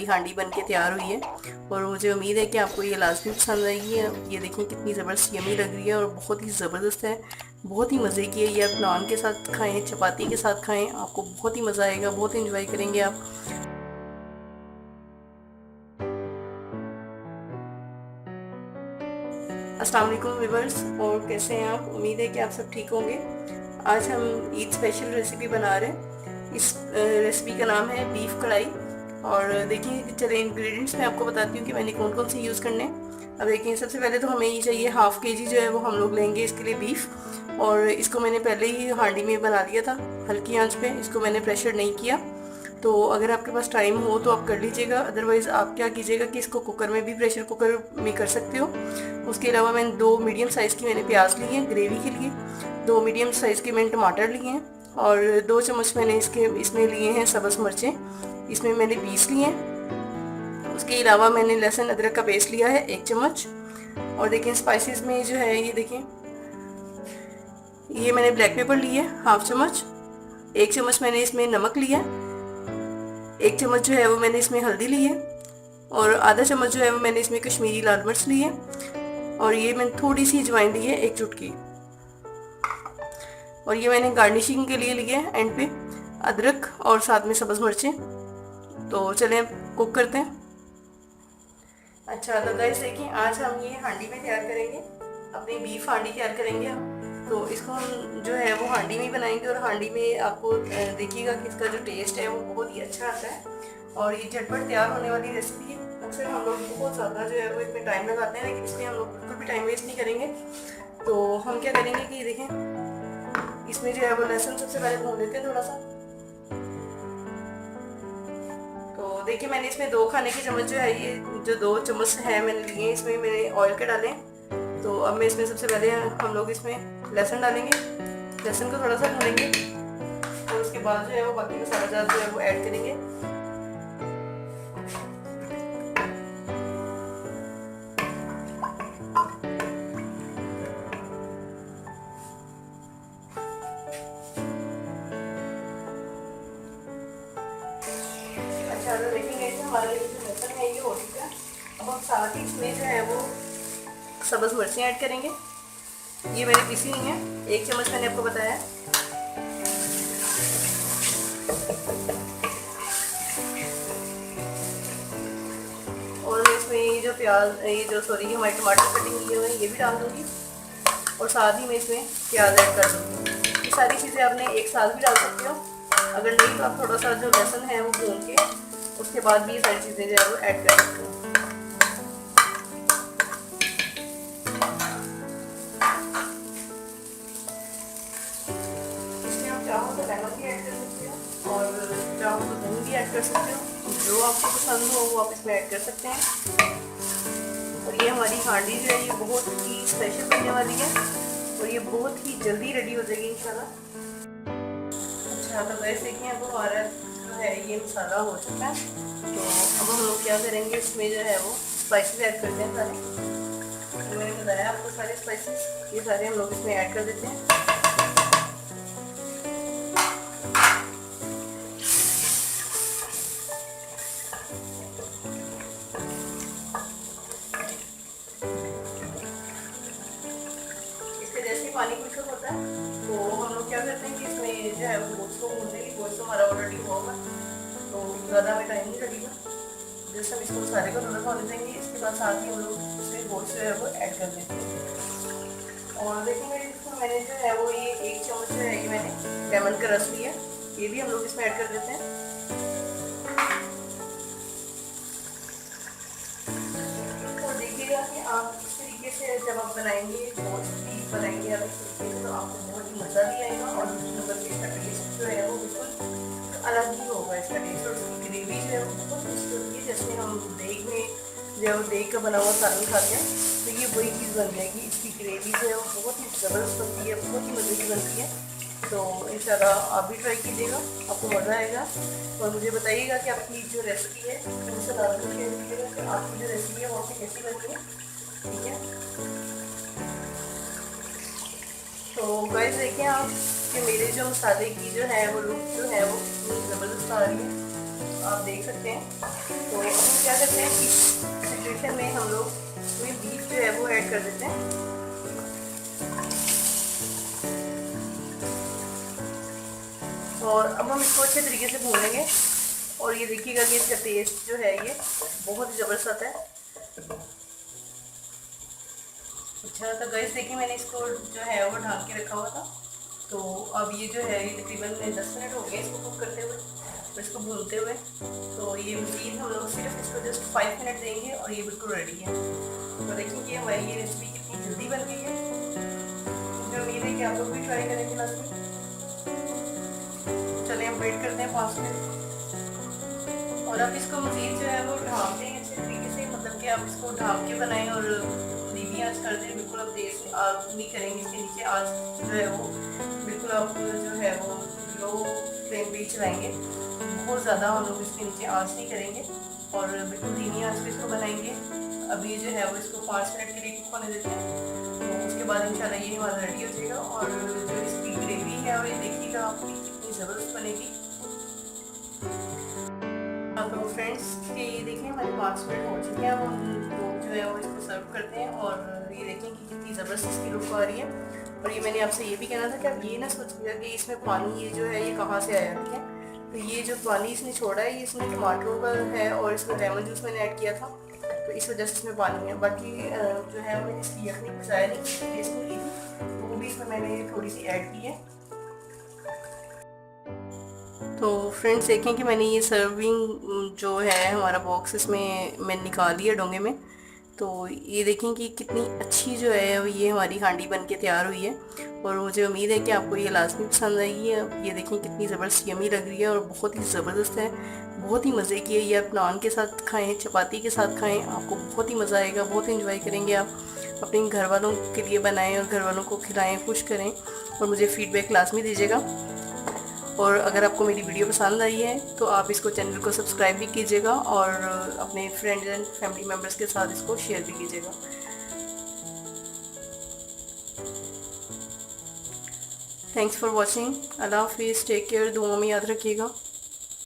हमारी हांडी बन के तैयार हुई है और मुझे उम्मीद है कि आपको ये लाजमी पसंद आएगी। ये देखें कितनी ज़बरदस्त यमी लग रही है और बहुत ही ज़बरदस्त है, बहुत ही मज़े की है। ये आप नान के साथ खाएँ, चपाती के साथ खाएँ, आपको बहुत ही मज़ा आएगा, बहुत इंजॉय करेंगे आप। अस्सलाम वालेकुम व्यूअर्स, और कैसे हैं आप? उम्मीद है कि आप सब ठीक होंगे। आज हम ईद स्पेशल रेसिपी बना रहे हैं। इस रेसिपी का नाम है बीफ कढ़ाई। और देखिए चले इंग्रेडिएंट्स मैं आपको बताती हूँ कि मैंने कौन कौन से यूज़ करने हैं। अब देखिए सबसे पहले तो हमें ये चाहिए हाफ़ kg जो है वो हम लोग लेंगे इसके लिए बीफ। और इसको मैंने पहले ही हांडी में बना लिया था हल्की आंच पे, इसको मैंने प्रेशर नहीं किया। तो अगर आपके पास टाइम हो तो आप कर लीजिएगा, अदरवाइज़ आप क्या कीजिएगा कि इसको कुकर में भी, प्रेशर कुकर में कर सकते हो। उसके अलावा मैंने 2 मीडियम साइज़ की मैंने प्याज ली हैं ग्रेवी के लिए, 2 मीडियम साइज़ के मैंने टमाटर लिए हैं और 2 चम्मच मैंने इसमें लिए हैं सब्ज़ मिर्चें, इसमें मैंने 20 लिए हैं। उसके अलावा मैंने लहसुन अदरक का पेस्ट लिया है 1 चम्मच। और देखिए स्पाइसेस में जो है ये देखिए, ये मैंने ब्लैक पेपर लिए है हाफ चम्मच, 1 चम्मच मैंने इसमें नमक लिया है, 1 चम्मच जो है वो मैंने इसमें हल्दी ली है और आधा चम्मच जो है वो मैंने इसमें कश्मीरी लाल मिर्च ली है। और ये मैंने थोड़ी सी अजवाइन ली है 1 चुटकी। और ये मैंने गार्निशिंग के लिए लिया है एंड पे अदरक और साथ में सब्ज़ मिर्चें। तो चलें कुक करते हैं। अच्छा तो गाइस देखिए, आज हम ये हांडी में तैयार करेंगे, अपनी बीफ हांडी तैयार करेंगे हम। तो इसको हम जो है वो हांडी में ही बनाएंगे और हांडी में आपको देखिएगा कि इसका जो टेस्ट है वो बहुत ही अच्छा आता है और ये झटपट तैयार होने वाली रेसिपी है। अक्सर हम लोग बहुत ज़्यादा जो है वो इसमें टाइम लगाते हैं, लेकिन इसमें हम लोग बिल्कुल भी टाइम वेस्ट नहीं करेंगे। तो हम क्या करेंगे कि देखें, इसमें जो है वो लहसुन सबसे पहले भून लेते हैं थोड़ा सा। तो देखिए मैंने इसमें 2 खाने के चम्मच जो है, ये जो 2 चम्मच है मैंने लिए, इसमें मैंने ऑयल के डाले। तो अब मैं इसमें सबसे पहले हम लोग इसमें लहसुन डालेंगे, लहसुन को थोड़ा सा भूनेंगे और उसके बाद जो है वो बाकी मसाला जात जो है वो ऐड करेंगे। अच्छा तो देखेंगे हमारा ये जो लहसुन है ये हो चुका है। अब हम साथ ही इसमें जो है वो सब्ज़ मिर्चें ऐड करेंगे। ये मैंने पीसी हुई है, 1 चम्मच मैंने आपको बताया। और मैं इसमें ये जो हमारे टमाटर कटिंग किए हुए हैं ये भी डाल दूँगी और साथ ही मैं इसमें प्याज ऐड कर दूँगी। ये सारी चीज़ें आपने एक साथ भी डाल सकते हो, अगर नहीं तो आप थोड़ा सा जो लहसुन है वो भून के उसके बाद भी ये सारी चीज़ें जो है वो ऐड कर सकते हो। चाहो तो लेमन भी ऐड कर सकते हो और चाहो तो दही भी ऐड कर सकते हो, जो आपको पसंद हो वो आप इसमें ऐड कर सकते हैं। और ये हमारी हांडी जो है ये बहुत ही स्पेशल बनने वाली है और ये बहुत ही जल्दी रेडी हो जाएगी इंशाल्लाह। अच्छा तो वैसे देखिए अब हमारा जो है ये मसाला हो चुका है। तो अब हम लोग क्या करेंगे, इसमें जो है वो स्पाइसेस ऐड करते हैं सारे, जो मैंने बताया आपको सारे स्पाइसेस, ये सारे हम लोग इसमें ऐड कर देते हैं। जैसे पानी खुशक होता है तो हम लोग क्या करते हैं कि इसमें जो है गोश्त को भून देंगे। गोश्त हमारा ऑलरेडी होगा तो ज़्यादा हमें टाइम नहीं लगेगा। जैसे हम इसको सारे को थोड़ा सा होने देंगे, इसके बाद साथ ही हम लोग इसमें गोश्त जो है वो ऐड कर देते हैं। और देखेंगे इसमें मैंने जो है वो ये 1 चम्मच जो है ये मैंने लेमन का रस लिया, ये भी हम लोग इसमें ऐड कर देते हैं। और देखिएगा कि आप इस तरीके से जब आप बनाएंगे, गोश्त बीफ बनाएंगे आप इस तरीके से, तो आपको बहुत ही मज़ा भी आएगा और दूसरे नंबर पे इसका टेस्ट जो है वो बिल्कुल अलग ही होगा इसका टेस्ट। और उसकी ग्रेवी जो है वो बहुत टेस्ट होती है, जैसे हम देग में जो है वो देग का बना हुआ सालन खाते हैं तो ये वही चीज़ बन जाएगी। इसकी ग्रेवी जो है वो बहुत ही ज़बरदस्त बनती है, बहुत ही मज़े की बनती है। तो इंशाल्लाह आप भी ट्राई कीजिएगा, आपको मज़ा आएगा। और मुझे बताइएगा कि आपकी जो रेसिपी है मुझसे लाजमी शेयर कीजिएगा कि आपकी जो रेसिपी है वो आपकी कैसी बनी है, ठीक है। तो गाइस देखिए आप कि मेरे जो मसाले की जो है वो लुक जो है वो ज़बरदस्त आ रही है आप देख सकते हैं। तो अब हम क्या करते हैं, इस सिचुएशन में हम लोग इसमें बीफ जो है वो ऐड कर देते हैं। और अब हम इसको अच्छे तरीके से भूनेंगे और ये देखिएगा कि इसका टेस्ट जो है ये बहुत ही ज़बरदस्त आता है। अच्छा, तो गाइस देखिए मैंने इसको जो है वो ढक के रखा हुआ था। तो अब ये जो है ये तकरीबन 10 मिनट हो गए इसको कुक करते हुए और इसको भूनते हुए। तो ये मज़ीद हम लोग सिर्फ इसको जस्ट 5 मिनट देंगे और ये बिल्कुल रेडी है। तो देखिए कि हमारी ये रेसिपी कितनी जल्दी बन गई है। मुझे उम्मीद है कि आप लोग भी ट्राई करेंगे लाजमी। चलिए हम वेट करते हैं 5 मिनट और अब इसको मज़ीद जो है वो ढाँप दें अच्छे तरीके से, मतलब कि आप इसको ढाँप के बनाएं और धीमी आंच कर दें। बिल्कुल आप तेज आग नहीं करेंगे, इसके नीचे आंच जो है वो बिल्कुल आप जो है वो लो फ्लेम पे ही चलाएंगे। बहुत ज़्यादा हम लोग इसके नीचे आंच नहीं करेंगे और बिल्कुल धीमी आंच पे इसको बनाएंगे। अभी जो है वो इसको 5 मिनट के लिए कुक होने देते हैं। तो उसके बाद इंशाल्लाह ये हमारा रेडी हो जाएगा। और जो इसकी ग्रेवी है और ये देखिएगा आपकी कितनी ज़बरदस्त बनेगी। तो फ्रेंड्स ये देखिए हमारे 5 मिनट हो चुके हैं। अब हम लोग जो है वो इसको सर्व करते हैं और ये देखें कि कितनी ज़बरदस्त इसकी लुक आ रही है। और ये मैंने आपसे ये भी कहना था कि आप ये ना सोचिएगा कि इसमें पानी ये जो है ये कहाँ से आया, ठीक है। तो ये जो पानी इसने छोड़ा है ये इसमें टमाटरों का है और इसमें लेमन जूस मैंने ऐड किया था, तो इस वजह से इसमें पानी है। बाकी जो है मैंने इसकी यखनी पकाया नहीं की, टेस्ट नहीं की थी, तो वो भी इसमें मैंने थोड़ी सी ऐड की है। तो फ्रेंड्स देखें कि मैंने ये सर्विंग जो है हमारा बॉक्स इसमें मैंने निकाल लिया डोंगे में। तो ये देखें कि कितनी अच्छी जो है ये हमारी हांडी बन के तैयार हुई है और मुझे उम्मीद है कि आपको ये लाजमी पसंद आएगी। ये देखें कितनी ज़बरदस्त यमी लग रही है और बहुत ही ज़बरदस्त है, बहुत ही मज़े की है। ये आप नान के साथ खाएं, चपाती के साथ खाएं, आपको बहुत ही मज़ा आएगा, बहुत इंजॉय करेंगे आप। अपने घर वालों के लिए बनाएं और घर वालों को खिलाएं, खुश करें और मुझे फ़ीडबैक लाजमी दीजिएगा। और अगर आपको मेरी वीडियो पसंद आई है तो आप इसको चैनल को सब्सक्राइब भी कीजिएगा और अपने फ्रेंड्स एंड फैमिली मेम्बर्स के साथ इसको शेयर भी कीजिएगा। Thanks for watching. अल्लाह हाफिज़, टेक केयर, दुआ में याद रखिएगा।